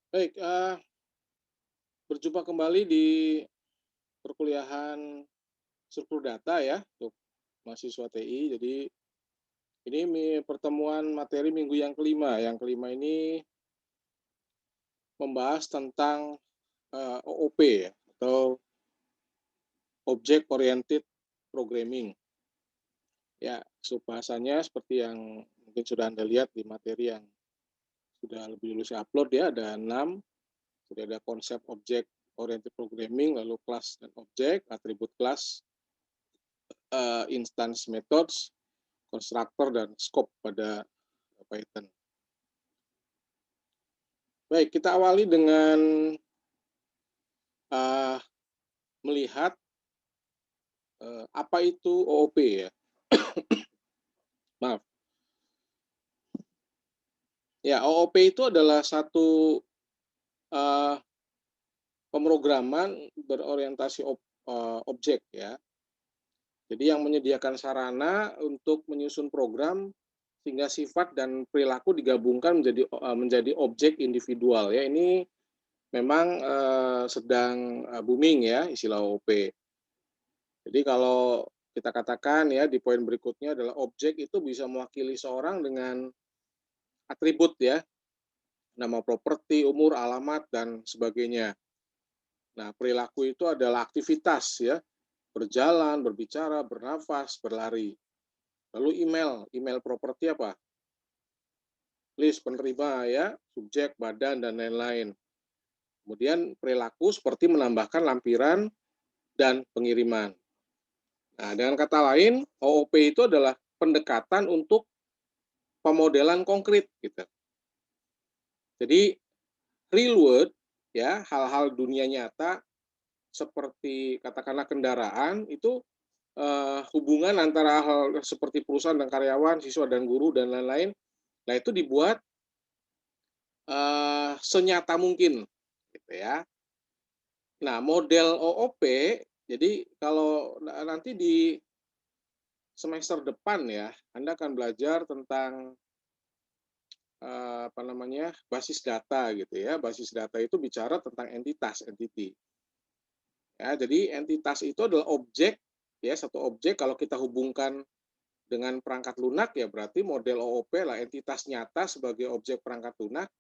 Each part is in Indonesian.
Baik, berjumpa kembali di perkuliahan struktur data ya, untuk mahasiswa TI. Jadi ini pertemuan materi minggu yang kelima. Yang kelima ini membahas tentang OOP ya, atau Object Oriented Programming. Ya, subbahasannya seperti yang mungkin sudah Anda lihat di materi yang sudah lebih dulu saya upload ya, ada 6. Sudah ada konsep Object Oriented Programming, lalu kelas dan objek, atribut kelas, instance methods, constructor, dan scope pada Python. Baik, kita awali dengan uh, melihat apa itu OOP ya. Maaf. Ya, OOP itu adalah satu uh, pemrograman berorientasi objek ya. Jadi yang menyediakan sarana untuk menyusun program sehingga sifat dan perilaku digabungkan menjadi objek individual ya. Ini memang sedang booming ya istilah OOP. Jadi kalau kita katakan ya di poin berikutnya adalah objek itu bisa mewakili seorang dengan atribut ya, nama properti, umur, alamat, dan sebagainya. Nah, perilaku itu adalah aktivitas ya, berjalan, berbicara, bernafas, berlari. Lalu email properti apa? List penerima ya, subjek, badan, dan lain-lain. Kemudian perilaku seperti menambahkan lampiran dan pengiriman. Nah, dengan kata lain, OOP itu adalah pendekatan untuk pemodelan konkret gitu. Jadi real world ya, hal-hal dunia nyata seperti katakanlah kendaraan itu hubungan antara hal seperti perusahaan dan karyawan, siswa dan guru dan lain-lain. Nah, itu dibuat senyata mungkin gitu ya. Nah, model OOP jadi kalau nanti di semester depan ya, Anda akan belajar tentang apa namanya, basis data gitu ya. Basis data itu bicara tentang entitas, entity. Ya, jadi entitas itu adalah objek ya, satu objek kalau kita hubungkan dengan perangkat lunak ya berarti model OOP lah entitas nyata sebagai objek perangkat lunak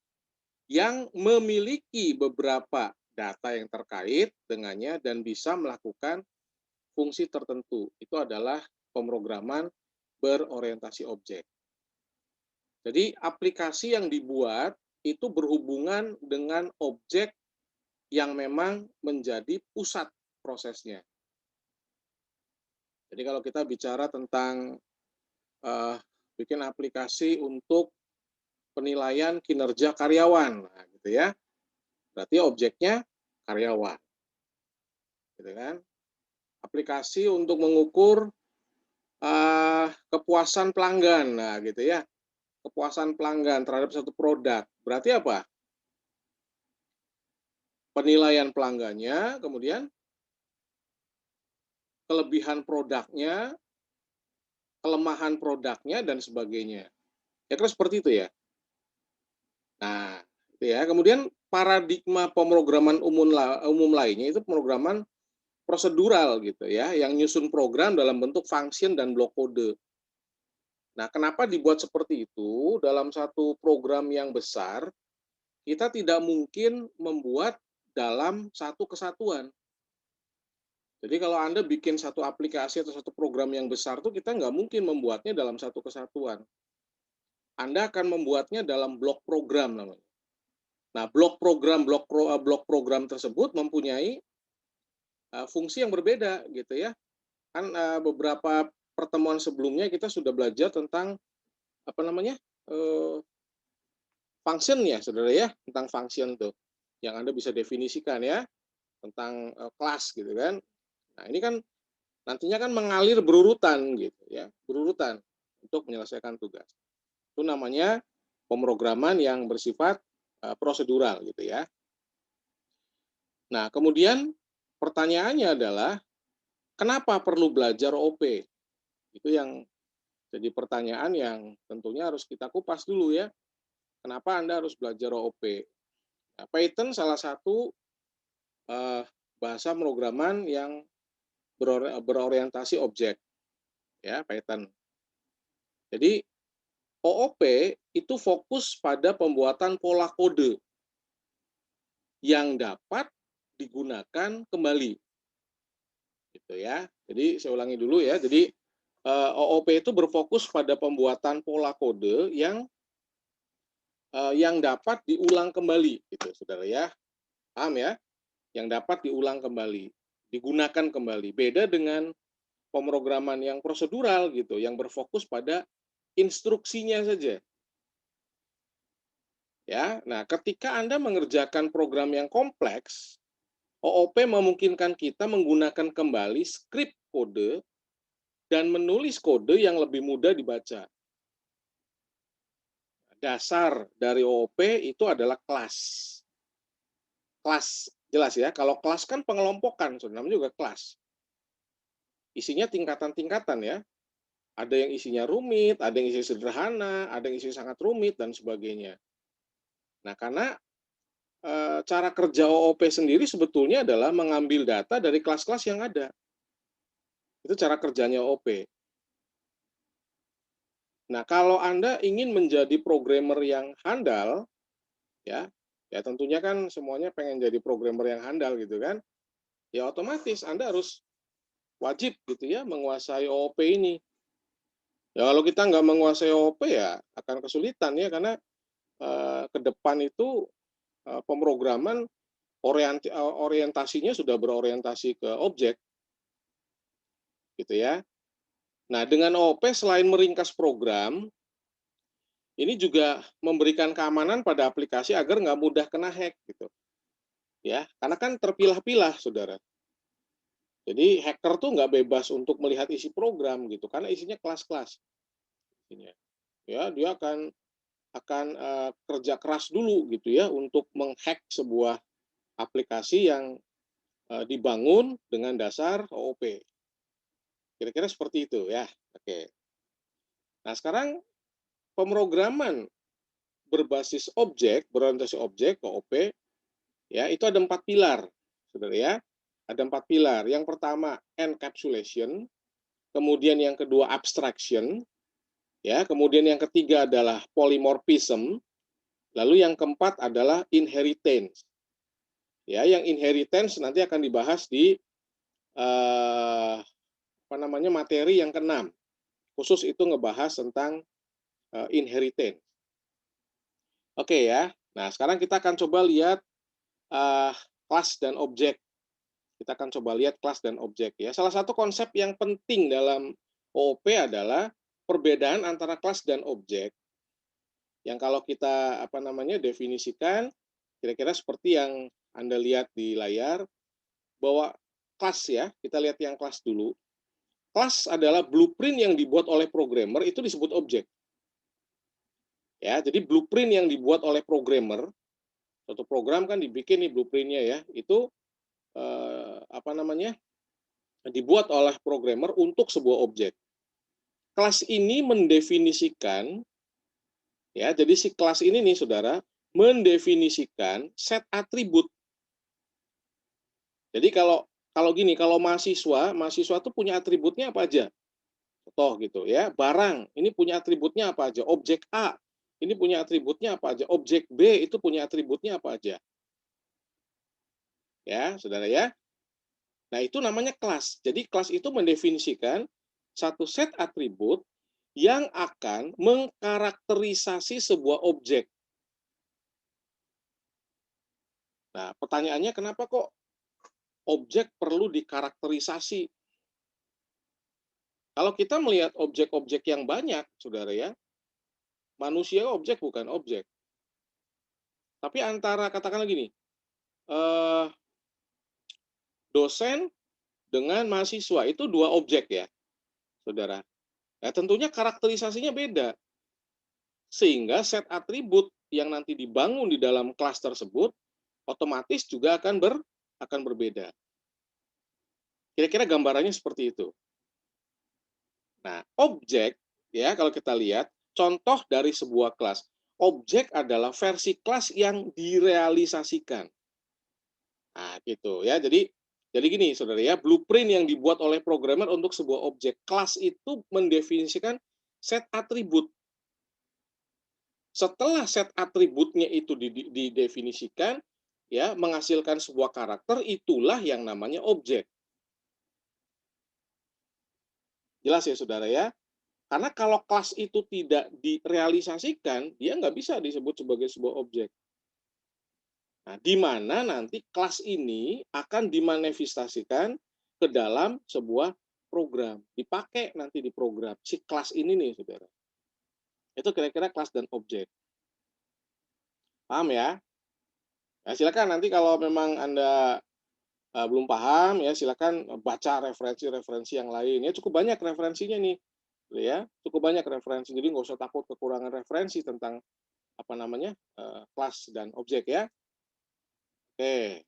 yang memiliki beberapa data yang terkait dengannya dan bisa melakukan fungsi tertentu. Itu adalah pemrograman berorientasi objek. Jadi aplikasi yang dibuat itu berhubungan dengan objek yang memang menjadi pusat prosesnya. Jadi kalau kita bicara tentang bikin aplikasi untuk penilaian kinerja karyawan, nah, gitu ya, berarti objeknya karyawan, gitu kan? Aplikasi untuk mengukur kepuasan pelanggan, nah gitu ya, kepuasan pelanggan terhadap satu produk, berarti apa? Penilaian pelanggannya, kemudian kelebihan produknya, kelemahan produknya, dan sebagainya. Ya kan seperti itu ya. Nah, itu ya. Kemudian paradigma pemrograman umum lainnya itu pemrograman prosedural gitu ya, yang nyusun program dalam bentuk function dan blok kode. Nah, kenapa dibuat seperti itu? Dalam satu program yang besar, kita tidak mungkin membuat dalam satu kesatuan. Jadi kalau Anda bikin satu aplikasi atau satu program yang besar tuh kita nggak mungkin membuatnya dalam satu kesatuan. Anda akan membuatnya dalam blok program namanya. Nah, blok program tersebut mempunyai fungsi yang berbeda gitu ya. Kan beberapa pertemuan sebelumnya kita sudah belajar tentang apa namanya? Function ya, Saudara ya, tentang function tuh. Yang Anda bisa definisikan ya, tentang kelas gitu kan. Nah, ini kan nantinya kan mengalir berurutan gitu ya, berurutan untuk menyelesaikan tugas. Itu namanya pemrograman yang bersifat prosedural gitu ya. Nah, kemudian pertanyaannya adalah kenapa perlu belajar OP? Itu yang jadi pertanyaan yang tentunya harus kita kupas dulu ya. Kenapa Anda harus belajar OOP? Nah, Python salah satu bahasa pemrograman yang berorientasi objek, ya, Python. Jadi OOP itu fokus pada pembuatan pola kode yang dapat digunakan kembali, gitu ya. Jadi saya ulangi dulu ya. Jadi OOP itu berfokus pada pembuatan pola kode yang dapat diulang kembali, gitu, saudara ya. Paham ya? Yang dapat diulang kembali, digunakan kembali. Beda dengan pemrograman yang prosedural gitu, yang berfokus pada instruksinya saja. Ya, nah ketika Anda mengerjakan program yang kompleks, OOP memungkinkan kita menggunakan kembali skrip kode dan menulis kode yang lebih mudah dibaca. Dasar dari OOP itu adalah kelas. Kelas, jelas ya. Kalau kelas kan pengelompokan, namanya juga kelas. Isinya tingkatan-tingkatan ya. Ada yang isinya rumit, ada yang isinya sederhana, ada yang isinya sangat rumit, dan sebagainya. Nah, karena cara kerja OOP sendiri sebetulnya adalah mengambil data dari kelas-kelas yang ada. Itu cara kerjanya OOP. Nah, kalau Anda ingin menjadi programmer yang handal, ya, ya tentunya kan semuanya pengen jadi programmer yang handal gitu kan. Ya otomatis Anda harus wajib gitu ya menguasai OOP ini. Ya kalau kita nggak menguasai OOP ya akan kesulitan ya, karena ke depan itu pemrograman orientasinya sudah berorientasi ke objek, gitu ya. Nah, dengan OOP selain meringkas program, ini juga memberikan keamanan pada aplikasi agar nggak mudah kena hack, gitu. Ya, karena kan terpilah-pilah, saudara. Jadi hacker tuh nggak bebas untuk melihat isi program, gitu, karena isinya kelas-kelas. Ya, dia akan kerja keras dulu, gitu ya, untuk menghack sebuah aplikasi yang dibangun dengan dasar OOP. Kira-kira seperti itu ya. Oke. Nah, sekarang pemrograman berbasis objek, berorientasi objek, OOP, ya, itu ada 4 pilar, saudara ya. Ada 4 pilar. Yang pertama encapsulation, kemudian yang kedua abstraction, ya, kemudian yang ketiga adalah polymorphism, lalu yang keempat adalah inheritance. Ya, yang inheritance nanti akan dibahas di materi yang keenam. Khusus itu ngebahas tentang inheritance. Oke ya. Nah, sekarang kita akan coba lihat kelas dan objek. Kita akan coba lihat kelas dan objek ya. Salah satu konsep yang penting dalam OOP adalah perbedaan antara kelas dan objek. Yang kalau kita definisikan kira-kira seperti yang Anda lihat di layar, bahwa kelas ya, kita lihat yang kelas dulu. Kelas adalah blueprint yang dibuat oleh programmer, itu disebut objek. Ya, jadi blueprint yang dibuat oleh programmer, suatu program kan dibikin nih blueprintnya ya, itu dibuat oleh programmer untuk sebuah objek. Kelas ini mendefinisikan, ya, jadi si kelas ini nih saudara mendefinisikan set atribut. Jadi kalau gini, kalau mahasiswa tuh punya atributnya apa aja? Contoh gitu ya, barang ini punya atributnya apa aja? Objek A ini punya atributnya apa aja? Objek B itu punya atributnya apa aja? Ya, saudara ya. Nah, itu namanya kelas. Jadi kelas itu mendefinisikan satu set atribut yang akan mengkarakterisasi sebuah objek. Nah, pertanyaannya kenapa kok objek perlu dikarakterisasi? Kalau kita melihat objek-objek yang banyak, saudara ya, manusia objek bukan objek. Tapi antara, katakanlah gini, dosen dengan mahasiswa itu dua objek ya, saudara. Nah, tentunya karakterisasinya beda. Sehingga set atribut yang nanti dibangun di dalam kelas tersebut otomatis juga akan berbeda. Kira-kira gambarannya seperti itu. Nah, objek ya, kalau kita lihat contoh dari sebuah kelas. Objek adalah versi kelas yang direalisasikan. Nah, gitu ya. Jadi gini, Saudara ya, blueprint yang dibuat oleh programmer untuk sebuah objek. Kelas itu mendefinisikan set atribut. Setelah set atributnya itu didefinisikan, ya, menghasilkan sebuah karakter, itulah yang namanya objek. Jelas ya, Saudara ya? Karena kalau kelas itu tidak direalisasikan, dia nggak bisa disebut sebagai sebuah objek. Nah, di mana nanti kelas ini akan dimanifestasikan ke dalam sebuah program. Dipakai nanti di program. Si kelas ini nih, Saudara. Itu kira-kira kelas dan objek. Paham ya? Nah, silakan nanti kalau memang Anda belum paham, ya silakan baca referensi-referensi yang lain. Ya cukup banyak referensinya nih. Ya, cukup banyak referensi. Jadi nggak usah takut kekurangan referensi tentang apa namanya kelas dan objek ya. Oke,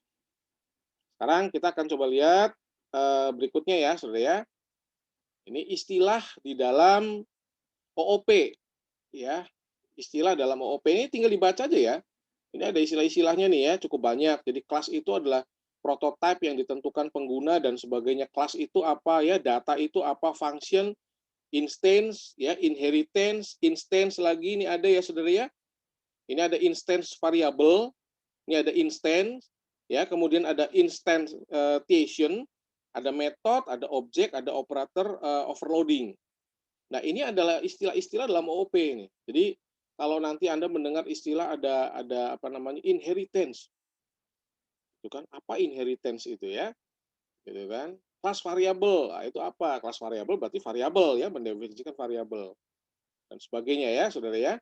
sekarang kita akan coba lihat berikutnya ya, Saudara ya. Ini istilah di dalam OOP ya. Istilah dalam OOP ini tinggal dibaca aja ya. Ini ada istilah-istilahnya nih ya, cukup banyak. Jadi kelas itu adalah prototipe yang ditentukan pengguna dan sebagainya. Kelas itu apa ya, data itu apa, function, instance, ya, inheritance, instance lagi ini ada ya, Saudara ya. Ini ada instance variable, ini ada instance, ya, kemudian ada instantiation, ada method, ada objek, ada operator overloading. Nah, ini adalah istilah-istilah dalam OOP ini. Jadi kalau nanti Anda mendengar istilah ada apa namanya inheritance, itu kan apa inheritance itu ya, gitu kan? Kelas variabel, nah, itu apa? Kelas variabel berarti variabel ya, mendefinisikan variabel dan sebagainya ya, Saudara ya.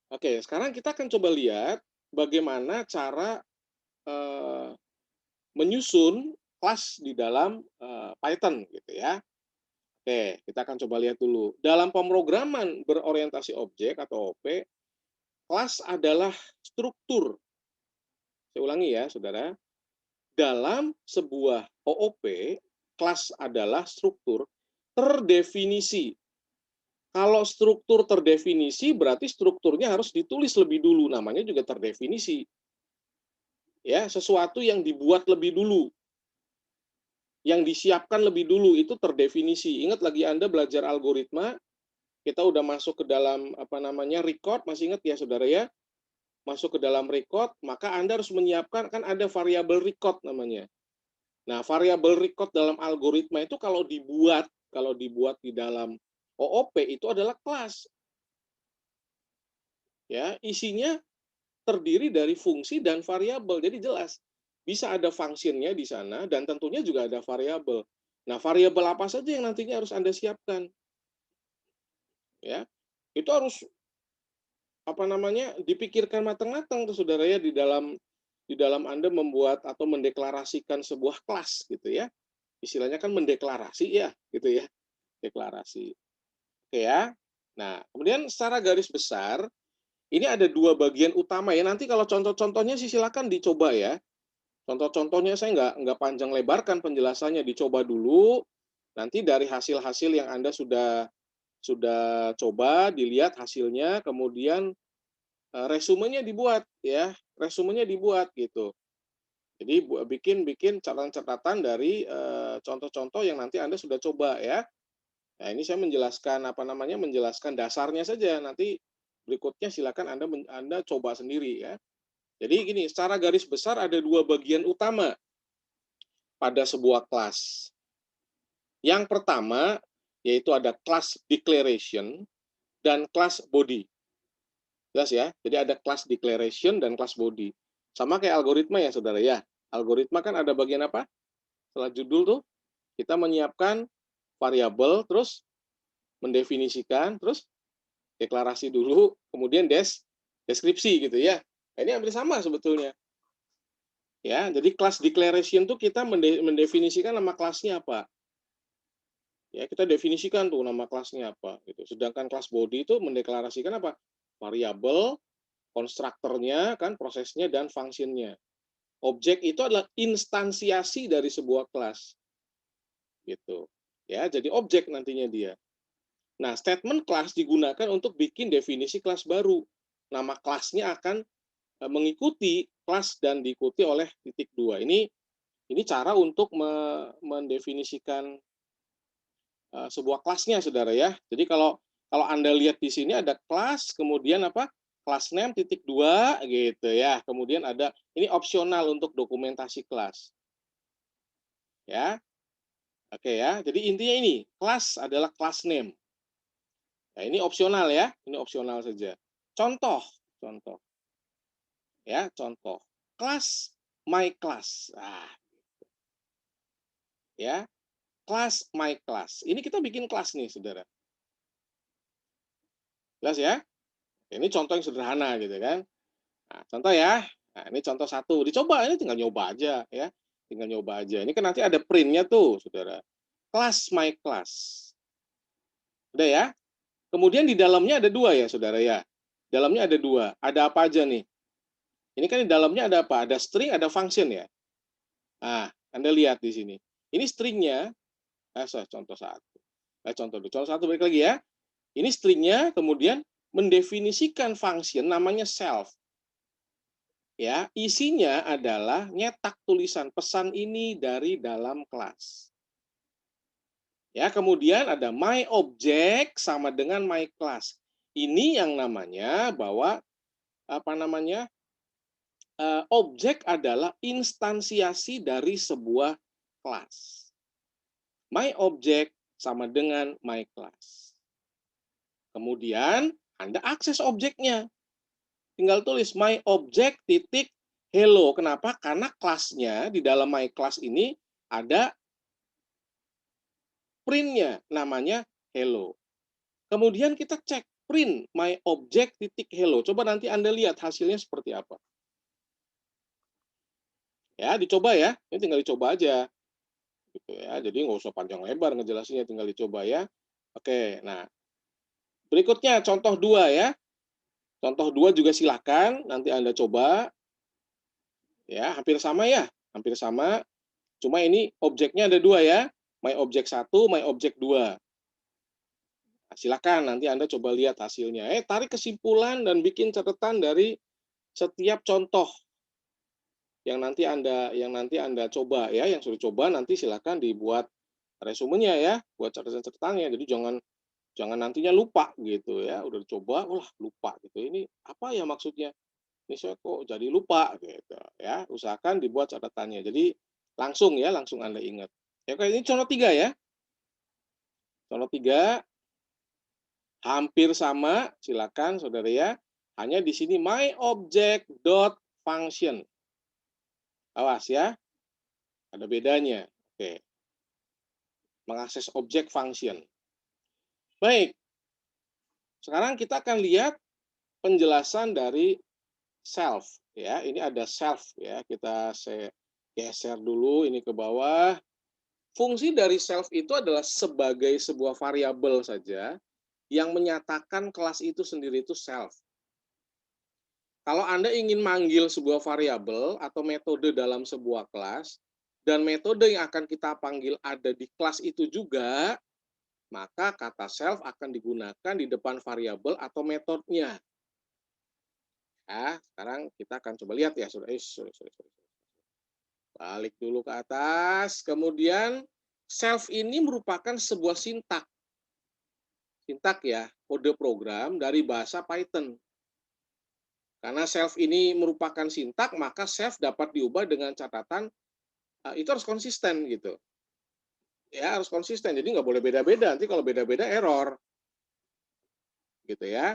Oke, sekarang kita akan coba lihat bagaimana cara eh, menyusun kelas di dalam Python gitu ya. Oke, kita akan coba lihat dulu. Dalam pemrograman berorientasi objek atau OP, kelas adalah struktur. Saya ulangi ya, Saudara. Dalam sebuah OOP, kelas adalah struktur terdefinisi. Kalau struktur terdefinisi, berarti strukturnya harus ditulis lebih dulu. Namanya juga terdefinisi. Ya, sesuatu yang dibuat lebih dulu, yang disiapkan lebih dulu itu terdefinisi. Ingat lagi Anda belajar algoritma, kita udah masuk ke dalam apa namanya record, masih ingat ya Saudara ya? Masuk ke dalam record, maka Anda harus menyiapkan, kan ada variabel record namanya. Nah, variabel record dalam algoritma itu kalau dibuat di dalam OOP itu adalah kelas. Ya, isinya terdiri dari fungsi dan variabel. Jadi jelas bisa ada fungsinya di sana dan tentunya juga ada variabel. Nah, variabel apa saja yang nantinya harus Anda siapkan? Ya, itu harus apa namanya dipikirkan matang-matang tuh Saudara ya di dalam Anda membuat atau mendeklarasikan sebuah kelas gitu ya. Istilahnya kan mendeklarasi ya, gitu ya. Deklarasi. Oke ya. Nah, kemudian secara garis besar ini ada dua bagian utama ya. Nanti kalau contoh-contohnya sih silakan dicoba ya. Contoh-contohnya saya nggak panjang lebarkan penjelasannya, dicoba dulu. Nanti dari hasil-hasil yang Anda sudah coba, dilihat hasilnya, kemudian resumenya dibuat ya, resumenya dibuat gitu. Jadi bikin catatan-catatan dari contoh-contoh yang nanti Anda sudah coba ya. Nah, ini saya menjelaskan apa namanya, menjelaskan dasarnya saja. Nanti berikutnya silakan Anda coba sendiri ya. Jadi gini, secara garis besar ada dua bagian utama pada sebuah kelas. Yang pertama yaitu ada class declaration dan class body. Jelas ya? Jadi ada class declaration dan class body. Sama kayak algoritma ya, Saudara ya. Algoritma kan ada bagian apa? Setelah judul tuh kita menyiapkan variabel, terus mendefinisikan, terus deklarasi dulu, kemudian deskripsi gitu ya. Nah, ini hampir sama sebetulnya. Ya, jadi class declaration tuh kita mendefinisikan nama kelasnya apa. Ya, kita definisikan tuh nama kelasnya apa gitu. Sedangkan kelas body itu mendeklarasikan apa? Variabel, konstruktornya kan prosesnya dan fungsinya. Objek itu adalah instansiasi dari sebuah kelas. Gitu. Ya, jadi objek nantinya dia. Nah, statement kelas digunakan untuk bikin definisi kelas baru. Nama kelasnya akan mengikuti kelas dan diikuti oleh titik 2. Ini cara untuk mendefinisikan sebuah kelasnya, saudara ya. Jadi kalau Anda lihat di sini ada kelas, kemudian apa? Kelas name titik 2 gitu ya. Kemudian ada ini opsional untuk dokumentasi kelas. Ya. Oke ya. Jadi intinya ini, kelas adalah kelas name. Nah, ini opsional ya. Ini opsional saja. Contoh. Ya, contoh. Kelas my class. Nah, ya. Kelas my class. Ini kita bikin kelas nih, Saudara. Jelas ya? Ini contoh yang sederhana gitu kan. Nah, contoh ya. Nah, ini contoh satu. Dicoba, ini tinggal nyoba aja ya. Tinggal nyoba aja. Ini kan nanti ada printnya tuh, Saudara. Kelas my class. Udah ya? Kemudian di dalamnya ada dua ya, Saudara ya. Dalamnya ada dua. Ada apa aja nih? Ini kan di dalamnya ada apa? Ada string, ada function ya. Nah, Anda lihat di sini. Ini stringnya. Contoh satu. Contoh satu balik lagi ya. Ini stringnya, kemudian mendefinisikan function namanya self. Ya, isinya adalah nyetak tulisan pesan ini dari dalam kelas. Ya, kemudian ada my object sama dengan my class. Ini yang namanya bahwa objek adalah instansiasi dari sebuah kelas. My object sama dengan my class. Kemudian Anda akses objeknya. Tinggal tulis my object titik hello. Kenapa? Karena kelasnya di dalam my class ini ada printnya, namanya hello. Kemudian kita cek print my object titik hello. Coba nanti Anda lihat hasilnya seperti apa. Ya, dicoba ya. Ini tinggal dicoba aja. Gitu ya. Jadi nggak usah panjang lebar ngejelasinnya, tinggal dicoba ya. Oke, nah berikutnya contoh 2 ya. Contoh 2 juga silakan nanti Anda coba. Ya, hampir sama ya. Hampir sama. Cuma ini objeknya ada 2 ya. My object 1, my object 2. Nah, silakan nanti Anda coba lihat hasilnya. Tarik kesimpulan dan bikin catatan dari setiap contoh yang nanti Anda coba ya, yang sudah coba nanti silakan dibuat resumenya ya, buat catatan-catatannya. Jadi jangan nantinya lupa gitu ya. Udah coba, wah lupa gitu. Ini apa ya maksudnya? Ini saya kok jadi lupa gitu ya. Usahakan dibuat catatannya. Jadi langsung Anda ingat. Ya, kayak ini contoh 3 ya. Contoh 3 hampir sama, silakan Saudara ya. Hanya di sini my object dot function. Awas ya. Ada bedanya. Oke. Mengakses objek function. Baik. Sekarang kita akan lihat penjelasan dari self ya. Ini ada self ya. Kita geser dulu ini ke bawah. Fungsi dari self itu adalah sebagai sebuah variabel saja yang menyatakan kelas itu sendiri itu self. Kalau Anda ingin manggil sebuah variabel atau metode dalam sebuah kelas, dan metode yang akan kita panggil ada di kelas itu juga, maka kata self akan digunakan di depan variabel atau metodenya. Sekarang kita akan coba lihat ya. Balik dulu ke atas. Kemudian self ini merupakan sebuah sintak. Sintak ya, kode program dari bahasa Python. Karena self ini merupakan sintak, maka self dapat diubah dengan catatan itu harus konsisten gitu. Ya, harus konsisten. Jadi nggak boleh beda-beda. Nanti kalau beda-beda error. Gitu ya.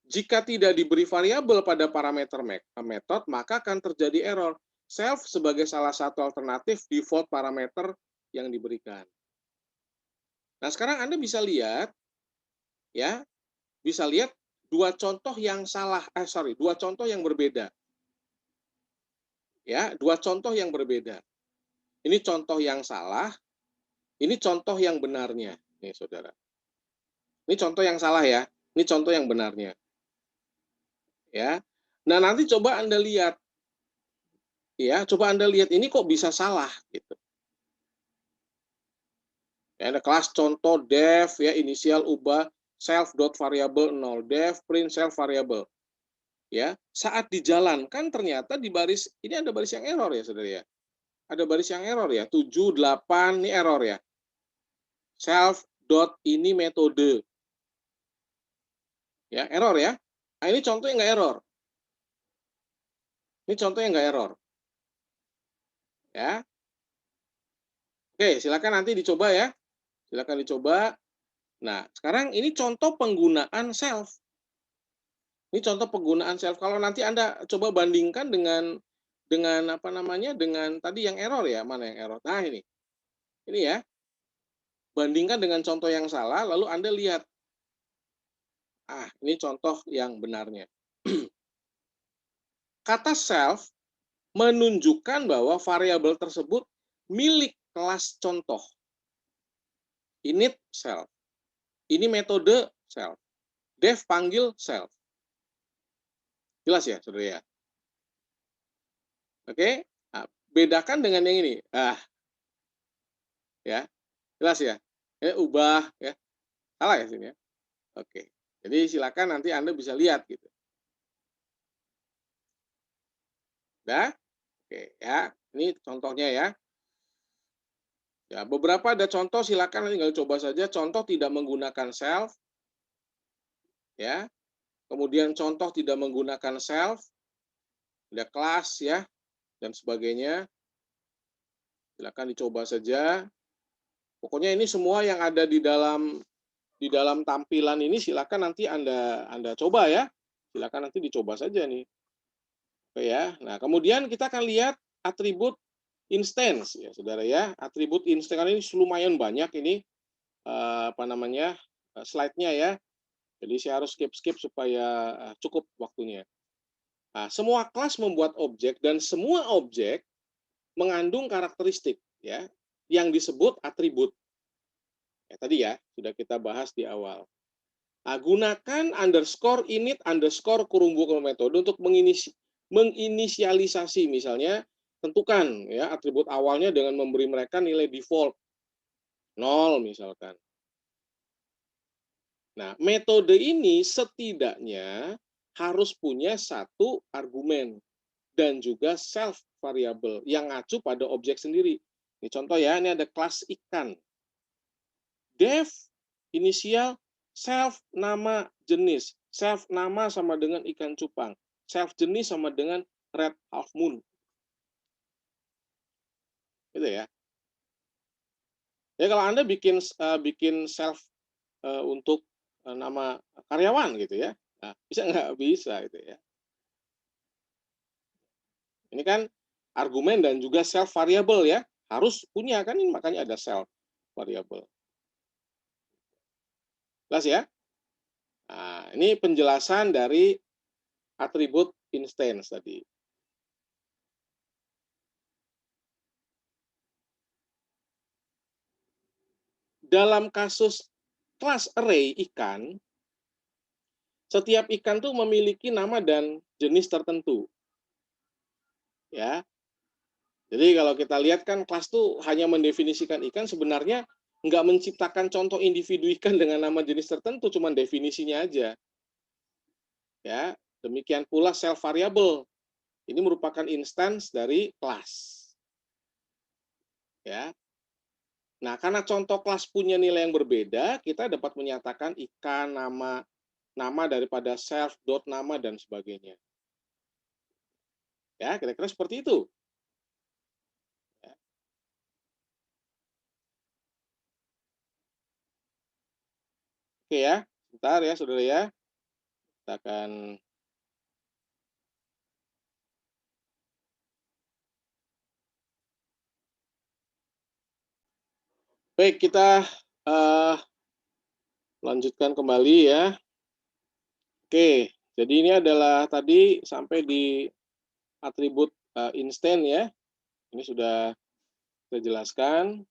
Jika tidak diberi variabel pada parameter method, maka akan terjadi error. Self sebagai salah satu alternatif default parameter yang diberikan. Nah, sekarang Anda bisa lihat ya, dua contoh yang berbeda. Ya, dua contoh yang berbeda. Ini contoh yang salah, ini contoh yang benarnya. Nih, Saudara. Ini contoh yang salah ya, ini contoh yang benarnya. Ya. Nah, nanti coba Anda lihat. Ya, coba Anda lihat ini kok bisa salah gitu. Ya, ada kelas contoh def ya, inisial ubah self dot variable 0, def print self variable. Ya, saat dijalankan ternyata di baris ini ada baris yang error ya, Saudara ya. Ada baris yang error ya, 7, 8 ini error ya. Self dot ini metode. Ya, error ya. Nah, ini contoh yang nggak error. Ini contoh yang nggak error. Ya. Oke, silakan nanti dicoba ya. Silakan dicoba. Nah, sekarang ini contoh penggunaan self. Ini contoh penggunaan self. Kalau nanti Anda coba bandingkan dengan apa namanya? Dengan tadi yang error ya, mana yang error? Nah, ini. Ini ya. Bandingkan dengan contoh yang salah, lalu Anda lihat. Ah, ini contoh yang benarnya. Kata self menunjukkan bahwa variabel tersebut milik kelas contoh. Init self. Ini metode self. Def panggil self. Jelas ya, Saudara ya? Oke? Nah, bedakan dengan yang ini. Ya. Jelas ya? Ini ubah ya. Salah ya sini ya? Oke. Jadi silakan nanti Anda bisa lihat gitu. Udah? Oke, ya. Ini contohnya ya. Ya, beberapa ada contoh, silakan nanti tinggal coba saja. Contoh tidak menggunakan self, ya. Kemudian contoh tidak menggunakan self, ada kelas ya, dan sebagainya. Silakan dicoba saja. Pokoknya ini semua yang ada di dalam tampilan ini silakan nanti Anda coba ya. Silakan nanti dicoba saja nih. Oke ya. Nah, kemudian kita akan lihat atribut instance ya, Saudara ya. Atribut instance ini lumayan banyak ini apa namanya? Slide-nya ya. Jadi saya harus skip supaya cukup waktunya. Nah, semua kelas membuat objek dan semua objek mengandung karakteristik ya yang disebut atribut. Ya, tadi ya sudah kita bahas di awal. Nah, gunakan underscore init underscore kurung buku metode untuk menginisialisasi, misalnya tentukan ya atribut awalnya dengan memberi mereka nilai default 0 misalkan. Nah, metode ini setidaknya harus punya satu argumen dan juga self variable yang ngacu pada objek sendiri. Ini contoh ya, ini ada kelas ikan. Def inisial self nama jenis. Self nama sama dengan ikan cupang. Self jenis sama dengan red half moon. Gitu ya. Ya kalau Anda bikin self untuk nama karyawan gitu ya. Nah, bisa nggak? Bisa gitu ya. Ini kan argumen dan juga self variable ya. Harus punya kan, ini makanya ada self variable. Jelas ya? Nah, ini penjelasan dari atribut instance tadi. Dalam kasus kelas array ikan, setiap ikan tuh memiliki nama dan jenis tertentu. Ya. Jadi kalau kita lihat kan kelas tuh hanya mendefinisikan ikan, sebenarnya nggak menciptakan contoh individu ikan dengan nama jenis tertentu, cuma definisinya aja. Ya, demikian pula self variable. Ini merupakan instance dari kelas. Ya. Nah, karena contoh kelas punya nilai yang berbeda, kita dapat menyatakan ikan, nama daripada self, dot nama, dan sebagainya. Ya, kira-kira seperti itu. Ya. Oke ya, sebentar ya, saudara ya. Kita akan baik, kita lanjutkan kembali ya. Oke, jadi ini adalah tadi sampai di atribut instant ya. Ini sudah saya jelaskan.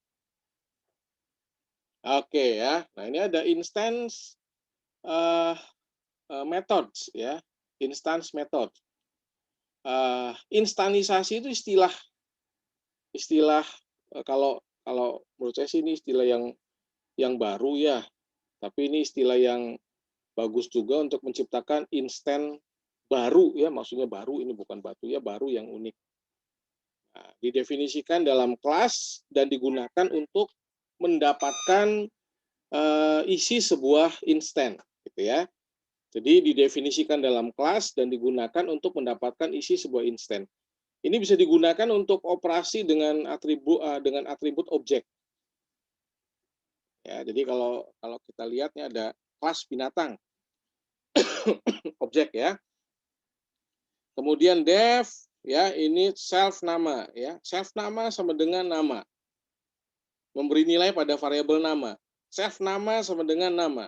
Oke ya. Nah, ini ada instance methods ya. Instance method. Instansisasi itu istilah kalau menurut saya sih ini istilah yang baru ya. Tapi ini istilah yang bagus juga untuk menciptakan instan baru ya, maksudnya baru, ini bukan batu ya, baru yang unik. Nah, didefinisikan dalam kelas dan digunakan untuk mendapatkan isi sebuah instan, gitu ya. Jadi didefinisikan dalam kelas dan digunakan untuk mendapatkan isi sebuah instan. Ini bisa digunakan untuk operasi dengan atribut objek. Ya, jadi kalau kalau kita lihat nih ada kelas binatang, objek ya. Kemudian def ya, ini self nama ya. Self nama sama dengan nama. Memberi nilai pada variabel nama. Self nama sama dengan nama.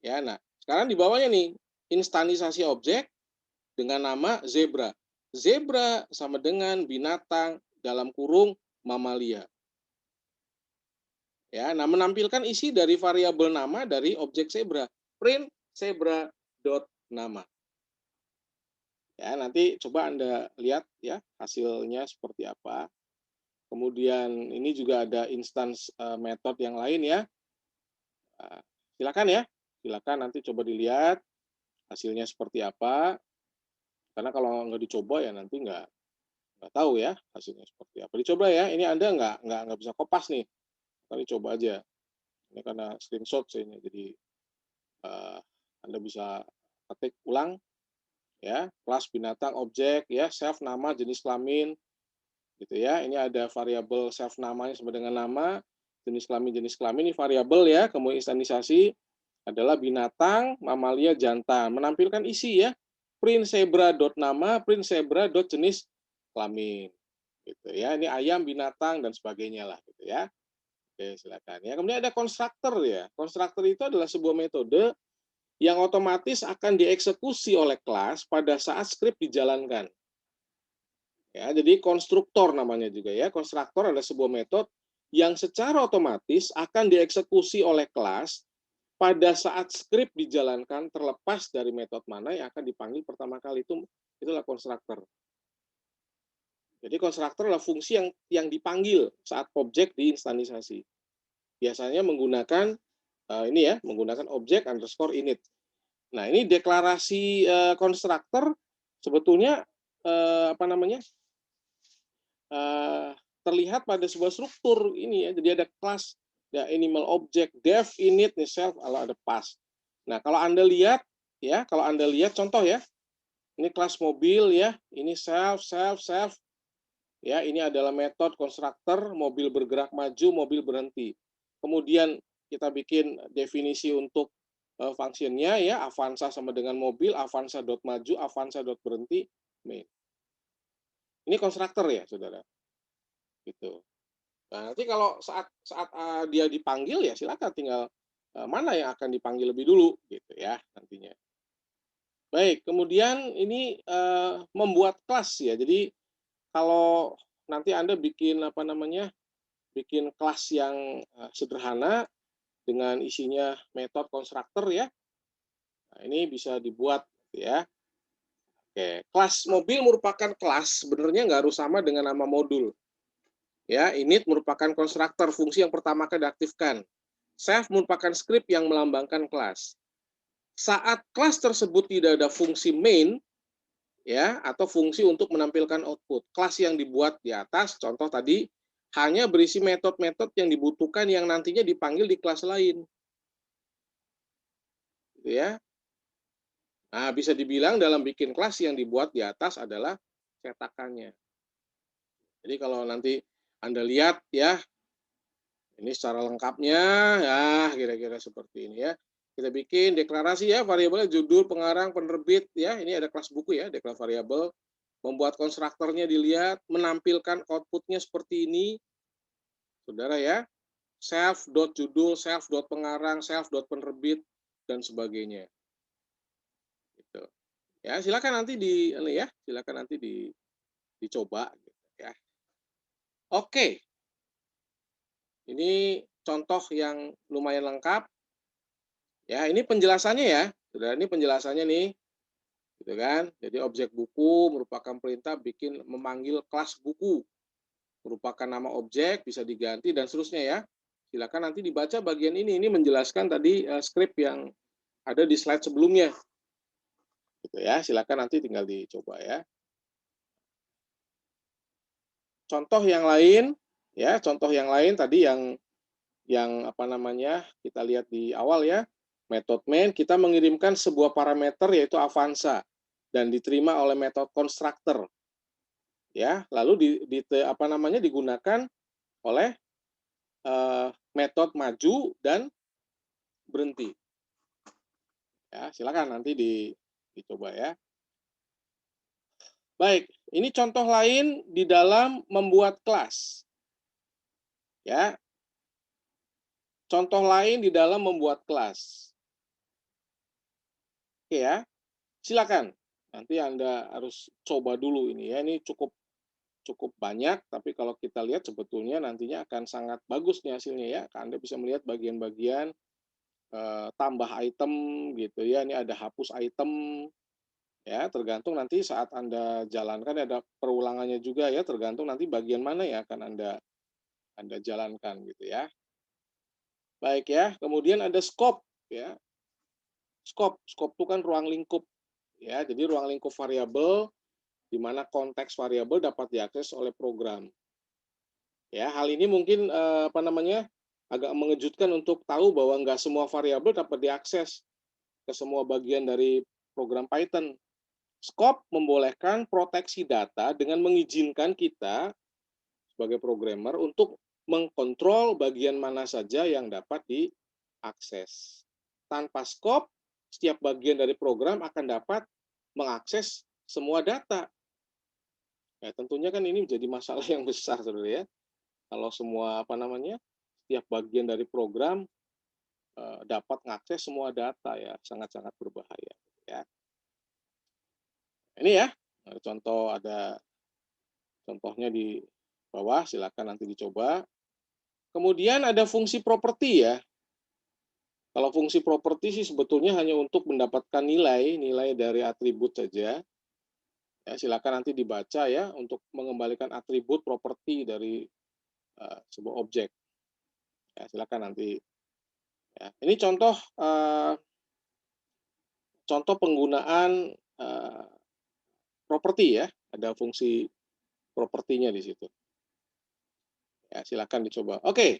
Ya, nah, sekarang di bawahnya nih instansasi objek dengan nama zebra. Zebra sama dengan binatang dalam kurung mamalia. Ya, nah menampilkan isi dari variabel nama dari objek zebra. Print zebra dot nama. Ya, nanti coba Anda lihat ya hasilnya seperti apa. Kemudian ini juga ada instance metode yang lain ya. Silakan ya, silakan nanti coba dilihat hasilnya seperti apa. Karena kalau nggak dicoba ya nanti nggak tahu ya hasilnya seperti apa. Dicoba ya, ini Anda nggak bisa kopas nih. Kali coba aja. Ini karena screenshot saya ini, jadi Anda bisa ketik ulang ya, kelas binatang objek ya, self nama jenis kelamin gitu ya. Ini ada variabel self namanya sama dengan nama, jenis kelamin ini variabel ya, kemudian instansasi adalah binatang, mamalia, jantan. Menampilkan isi ya, print zebra dot nama, print zebra dot jenis kelamin gitu ya. Ini ayam, binatang dan sebagainya lah gitu ya. Oke, silakan ya. Kemudian ada konstruktor ya. Konstruktor itu adalah sebuah metode yang otomatis akan dieksekusi oleh kelas pada saat skrip dijalankan. Ya, jadi konstruktor namanya juga ya. Konstruktor adalah sebuah metode yang secara otomatis akan dieksekusi oleh kelas pada saat skrip dijalankan, terlepas dari metode mana yang akan dipanggil pertama kali. Itulah konstruktor. Jadi konstruktor adalah fungsi yang dipanggil saat objek diinstansasi. Biasanya menggunakan ini ya, menggunakan objek underscore init. Nah, ini deklarasi konstruktor sebetulnya apa namanya terlihat pada sebuah struktur ini ya. Jadi ada kelas, ya animal object, def, init, nih self, kalau ada pass. Nah, kalau Anda lihat ya, kalau Anda lihat contoh ya, ini kelas mobil ya, ini self, self, self. Ya, ini adalah metode konstruktor, mobil bergerak maju, mobil berhenti. Kemudian kita bikin definisi untuk fungsinya ya, Avanza sama dengan mobil, Avanza dot maju, Avanza dot berhenti, main. Ini konstruktor ya, saudara. Gitu. Nah, nanti kalau saat saat dia dipanggil ya silakan tinggal mana yang akan dipanggil lebih dulu gitu ya nantinya. Baik, kemudian ini membuat kelas ya. Jadi kalau nanti Anda bikin apa namanya, bikin kelas yang sederhana dengan isinya metode konstruktor ya. Nah, ini bisa dibuat gitu ya. Oke, kelas mobil merupakan kelas sebenarnya nggak harus sama dengan nama modul. Ya, init merupakan konstruktor, fungsi yang pertama kali diaktifkan. Self merupakan skrip yang melambangkan kelas. Saat kelas tersebut tidak ada fungsi main, ya, atau fungsi untuk menampilkan output. Kelas yang dibuat di atas, contoh tadi, hanya berisi metode-metode yang dibutuhkan yang nantinya dipanggil di kelas lain. Gitu ya. Nah, bisa dibilang dalam bikin kelas yang dibuat di atas adalah cetakannya. Jadi kalau nanti Anda lihat ya, ini secara lengkapnya ya kira-kira seperti ini ya. Kita bikin deklarasi ya, variabelnya judul, pengarang, penerbit ya. Ini ada kelas buku ya, deklar variabel. Membuat konstruktornya dilihat, menampilkan outputnya seperti ini. Saudara ya, self.judul, self.pengarang, self.penerbit dan sebagainya. Gitu. Ya, silakan nanti silakan nanti dicoba gitu ya. Oke. Ini contoh yang lumayan lengkap. Ya, ini penjelasannya ya. Saudara, ini penjelasannya nih. Gitu kan. Jadi objek buku merupakan perintah memanggil kelas buku. Merupakan nama objek, bisa diganti dan seterusnya ya. Silakan nanti dibaca bagian ini menjelaskan tadi skrip yang ada di slide sebelumnya. Gitu ya, silakan nanti tinggal dicoba ya. Contoh yang lain, ya, contoh yang lain tadi yang apa namanya kita lihat di awal ya, method main kita mengirimkan sebuah parameter yaitu Avanza dan diterima oleh method constructor, ya, lalu apa namanya digunakan oleh metode maju dan berhenti. Ya, silakan nanti dicoba ya. Baik, ini contoh lain di dalam membuat kelas. Ya. Contoh lain di dalam membuat kelas. Oke ya. Silakan. Nanti Anda harus coba dulu ini ya. Ini cukup banyak, tapi kalau kita lihat sebetulnya nantinya akan sangat bagus nih hasilnya ya. Anda bisa melihat bagian-bagian tambah item gitu ya. Ini ada hapus item ya, tergantung nanti saat Anda jalankan ada perulangannya juga ya, tergantung nanti bagian mana ya akan Anda jalankan gitu ya. Baik ya, kemudian ada scope ya. Scope itu kan ruang lingkup ya. Jadi ruang lingkup variabel di mana konteks variabel dapat diakses oleh program. Ya, hal ini mungkin apa namanya agak mengejutkan untuk tahu bahwa nggak semua variabel dapat diakses ke semua bagian dari program Python. Scope membolehkan proteksi data dengan mengizinkan kita sebagai programmer untuk mengkontrol bagian mana saja yang dapat diakses. Tanpa scope, setiap bagian dari program akan dapat mengakses semua data. Ya, tentunya kan ini menjadi masalah yang besar, saudara ya. Kalau semua apa namanya, setiap bagian dari program dapat mengakses semua data ya, sangat-sangat berbahaya. Ya. Ini ya, contoh ada contohnya di bawah, silakan nanti dicoba. Kemudian ada fungsi properti ya. Kalau fungsi properti sih sebetulnya hanya untuk mendapatkan nilai dari atribut saja. Ya, silakan nanti dibaca ya untuk mengembalikan atribut properti dari sebuah objek. Ya, silakan nanti. Ya. Ini contoh penggunaan properti ya. Ada fungsi propertinya di situ. Ya, silakan dicoba. Oke.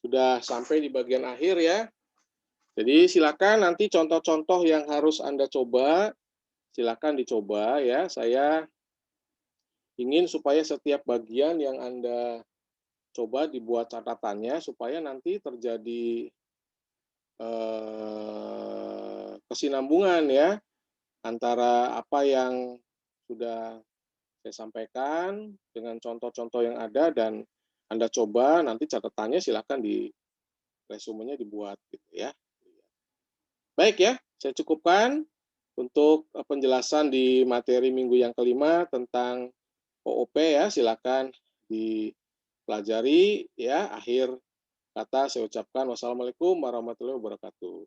Sudah sampai di bagian akhir ya. Jadi silakan nanti contoh-contoh yang harus Anda coba, silakan dicoba ya. Saya ingin supaya setiap bagian yang Anda coba dibuat catatannya supaya nanti terjadi kesinambungan ya antara apa yang sudah saya sampaikan dengan contoh-contoh yang ada dan Anda coba nanti catatannya silakan di resumenya dibuat gitu ya. Baik ya, saya cukupkan untuk penjelasan di materi minggu yang kelima tentang OOP ya, silakan dipelajari ya. Akhir kata saya ucapkan wassalamualaikum warahmatullahi wabarakatuh.